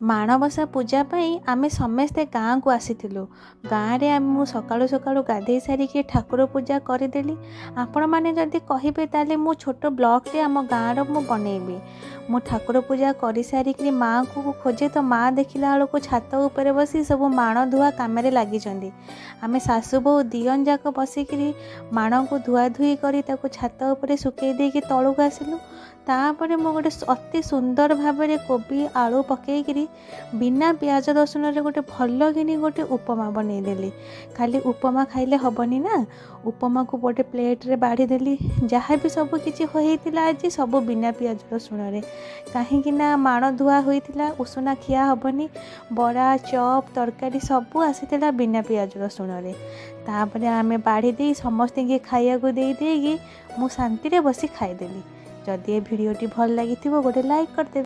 माणबसा पूजा पाई आमे समस्ते गाँ को आसीथिलु। गाँ रे मु सकाळु सकाळु गाधेई सारिकी ठाकुर पूजा करदेली। आपण माने जदि कहिबे ताले मु छोट ब्लॉग रे आम गाँ रो मु बनेबी। मु ठाकुर पूजा करि सारिकी माँ को खोजे तो माँ देखिला बेलू छात उपरे बसी सब माण धुआ काम लगी। आमे सासु बहु दियन जाक बसिकी माण को धुआ धुई करी ताको छात उपरे सुकई देकी तळुक आसिलु। तापरे मु गोटे अति सुंदर भाव में कोबी आलू पकईकरी बिना प्याज रसुन रे गोटे भल कि गोटे उपमा बनईदेली। खाली उपमा खाइले हबनी ना, उपमा को गोटे प्लेट रे बाढ़ी देली। जहाँ भी सब किछि होइतिला आज सब बिना प्याज रसुन रे, कहीं ना माण धुआ होइतिला उसुना खिया हबनी। बड़ा चॉप तरकारी सब आसीतिला बिना प्याज रसुन रे। तापरे आमे बाढ़ी दे समस्त के खाइया को दे देगी मु शांति रे बसी खाइदेली। जदि ये वीडियोटी भल लगी गोटे लाइक करदे।